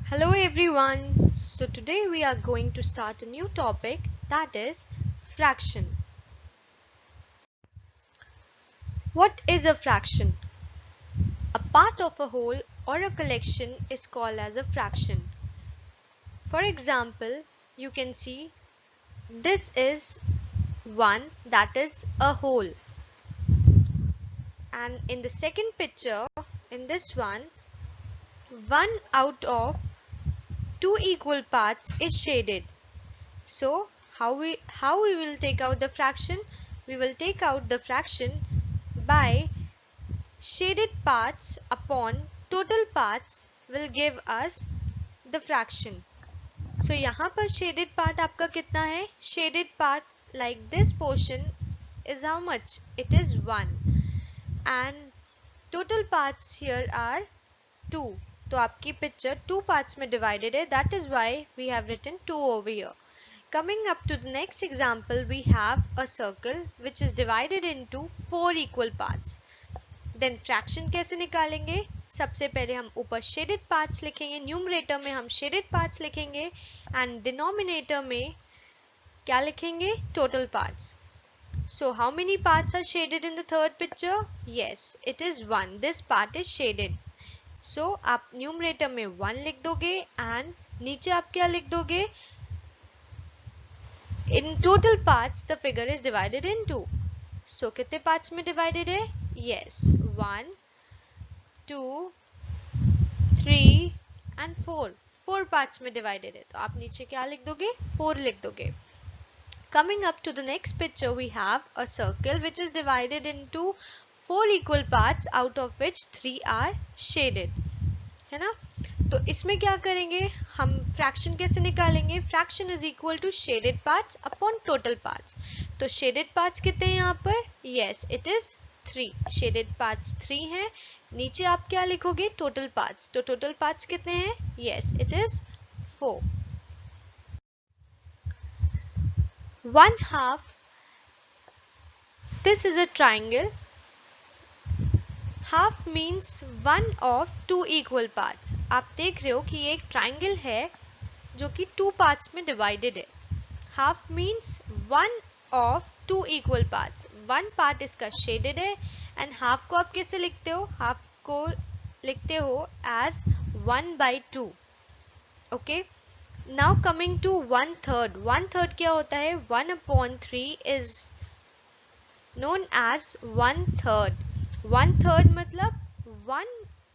Hello everyone. So today we are going to start a new topic, that is fraction. What is a fraction? A part of a whole or a collection is called as a fraction. For example, you can see this is 1, that is a whole. And in the second picture, in this one out of 2 equal parts is shaded. So how we will take out the fraction? We will take out the fraction by shaded parts upon total parts will give us the fraction. So यहाँ पर shaded part आपका कितना है? Shaded part like this portion is how much? It is 1 and total parts here are 2. तो आपकी picture 2 parts में divided है, that is why we have written 2 over here. Coming up to the next example, we have a circle which is divided into 4 equal parts. Then fraction कैसे निकालेंगे? सबसे पहले हम ऊपर shaded parts लिखेंगे, numerator में हम shaded parts लिखेंगे and denominator में क्या लिखेंगे? Total parts. So how many parts are shaded in the third picture? Yes, it is 1. This part is shaded. So आप न्यूमरेटर में 1 लिख दोगे and नीचे आप क्या लिख दोगे? In total parts, the figure is divided into. So कितने parts में divided है? Yes, 1, 2, 3 and 4. 4 parts में divided है. तो आप नीचे क्या लिख दोगे? 4 लिख दोगे. Coming up to the next picture, we have a circle which is divided into 4 equal parts, out of which 3 are shaded. है ना? तो इसमें क्या करेंगे? हम फ्रैक्शन कैसे निकालेंगे? Fraction is equal to shaded parts upon total parts. तो शेडेड पार्ट्स कितने हैं यहाँ पर? Yes, it is 3. Shaded parts 3 हैं. नीचे आप क्या लिखोगे? Total parts. तो टोटल पार्ट्स कितने हैं? Yes, it is 4. 1/2. This is a triangle. Half means 1 of 2 equal parts. आप देख रहे हो कि ये एक ट्राइंगल है जो कि 2 पार्ट्स में डिवाइडेड है. Half means 1 of 2 equal parts. 1 part इसका शेडेड है एंड हाफ को आप कैसे लिखते हो? हाफ को लिखते हो as 1/2. Okay, now coming to 1/3. 1/3 क्या होता है? 1/3 इज नोन एज 1/3. 1/3 मतलब 1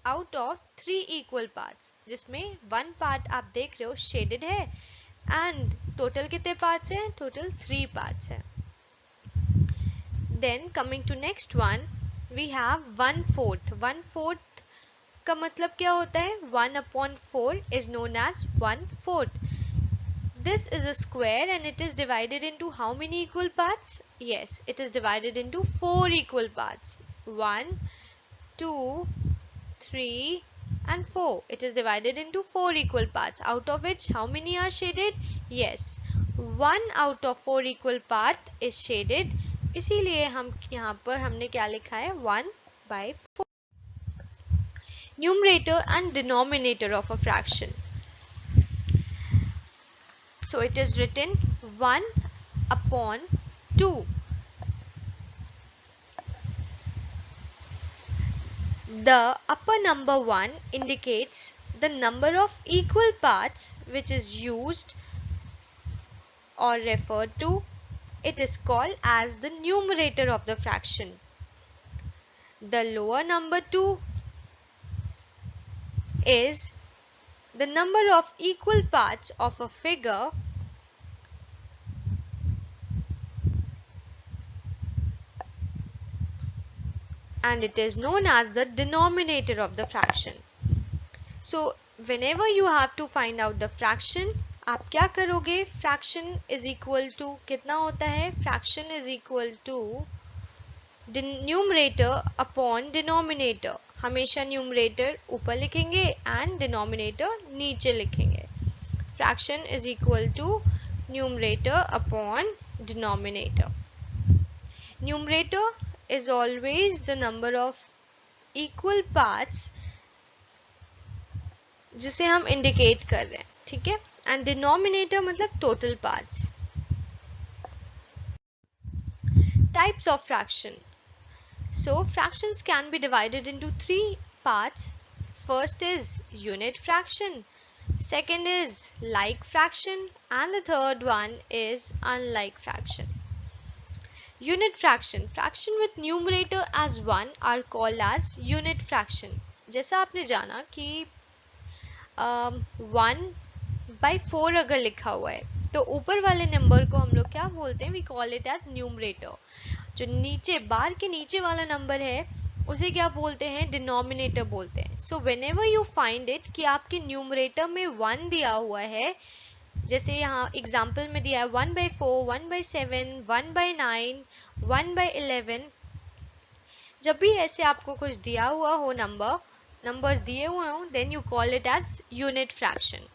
out of 3 equal parts, जिसमें 1 part आप देख रहे हो shaded है and total कितने parts हैं? Total 3 parts हैं. Then coming to next one, we have 1/4. 1/4 का मतलब क्या होता है? 1/4 is known as 1/4. This is a square and it is divided into how many equal parts? Yes, it is divided into 4 equal parts. 1, 2, 3 and 4. It is divided into 4 equal parts, out of which how many are shaded? Yes, 1 out of 4 equal part is shaded. इसीलिए हम यहाँ पर हमने क्या लिखा है? 1/4. Numerator and denominator of a fraction. So it is written 1/2. The upper number 1 indicates the number of equal parts which is used or referred to. It is called as the numerator of the fraction. The lower number 2 is the number of equal parts of a figure and it is known as the denominator of the fraction. So whenever you have to find out the fraction, आप क्या करोगे? fraction is equal to कितना होता है? fraction is equal to numerator upon denominator. हमेशा numerator ऊपर लिखेंगे and denominator नीचे लिखेंगे. fraction is equal to numerator upon denominator. Numerator is always the number of equal parts जिसे हम इंडिकेट कर रहे हैं, ठीक है। एंड डिनोमिनेटर मतलब total parts. Types of fraction. So fractions can be divided into three parts. First is unit fraction, second is like fraction, and the third one is unlike fraction. Unit fraction, fraction with numerator as 1 are called as unit fraction. जैसा आपने जाना कि 1/4 अगर लिखा हुआ है तो ऊपर वाले नंबर को हम लोग क्या बोलते हैं, we call it as numerator. जो नीचे बार के नीचे वाला नंबर है उसे क्या बोलते हैं, डिनोमिनेटर बोलते हैं। So when ever you find it कि आपके न्यूमरेटर में 1 दिया हुआ है, जैसे यहाँ एग्जाम्पल में दिया है 1/4, 1/7, 1/9, 1/11, जब भी ऐसे आपको कुछ दिया हुआ हो नंबर्स दिए हुए हो, then you call it as unit fraction.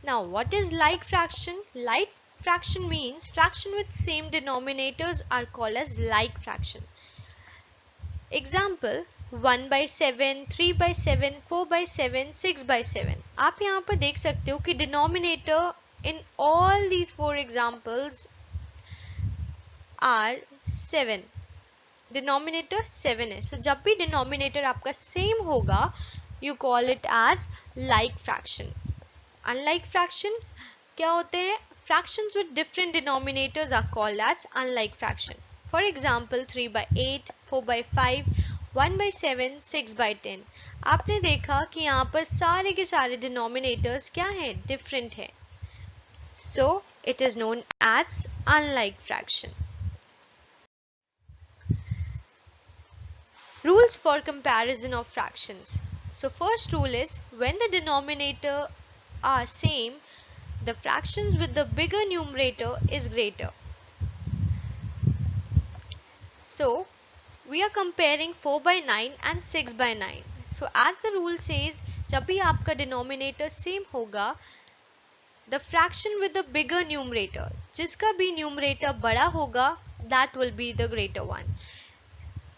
Now what is like fraction? Like fraction means fraction with same denominators are called as like fraction. Example 1/7, 3/7, 4/7, 6/7। आप यहाँ पर देख सकते हो कि denominator in all these four examples are 7। Denominator 7 है। So जब भी डिनोमिनेटर आपका सेम होगा you call it as like fraction. Unlike fraction क्या होते हैं, fractions with different denominators are called as unlike fraction. For example 3/8, 4/5, 1/7, 6/10। आपने देखा कि यहाँ पर सारे के सारे डिनोमिनेटर्स क्या हैं, डिफरेंट है। So it is known as unlike fraction. Rules for comparison of fractions. So first rule is when the denominator are same, the fractions with the bigger numerator is greater. So we are comparing 4/9 and 6/9. So as the rule says, जब भी आपका denominator same होगा, the fraction with the bigger numerator, जिसका भी numerator बड़ा होगा, that will be the greater one.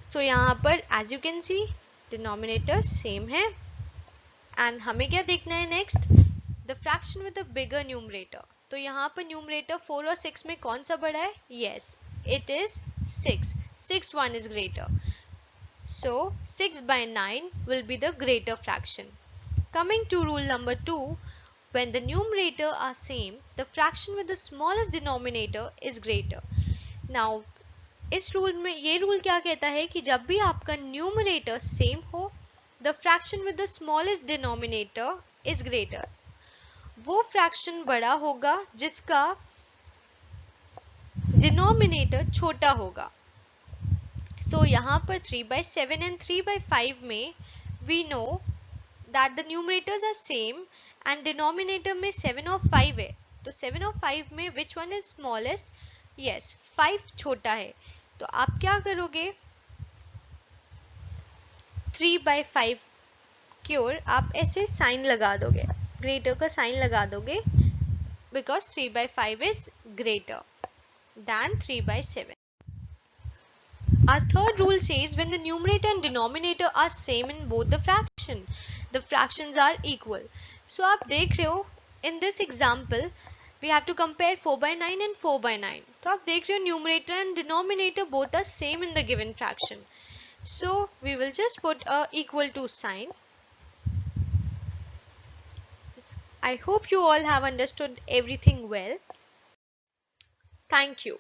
सो यहाँ पर as you can see denominator same है एंड हमें क्या देखना है next, the fraction with the bigger numerator. तो यहाँ पर न्यूमरेटर 4 और 6 में कौन सा बड़ा है, yes it is 6, 6 1 is greater. So 6/9 will be the greater fraction. Coming to rule number 2, when the numerator are same, the fraction with the smallest denominator is greater. Now इस रूल में ये rule क्या कहता है कि जब भी आपका न्यूमरेटर सेम हो, the fraction with the smallest denominator is greater. वो फ्रैक्शन बड़ा होगा जिसका डिनोमिनेटर छोटा होगा। सो यहाँ पर 3/7 एंड 3/5 में we know that the numerators are same and denominator में 7 और 5 है। तो 7 और 5 में which one is smallest, yes 5 छोटा है। तो आप क्या करोगे, 3/5 की ओर आप ऐसे साइन लगा दोगे, ग्रेटर का साइन लगा दोगे, because 3/5 is greater than 3/7. Our third rule says when the numerator and denominator are same in both the fractions are equal. So आप देख रहे हो in this example we have to compare 4/9 and 4/9. तो आप देख रहे हो numerator and denominator both are same in the given fraction. So we will just put a equal to sign. I hope you all have understood everything well. Thank you.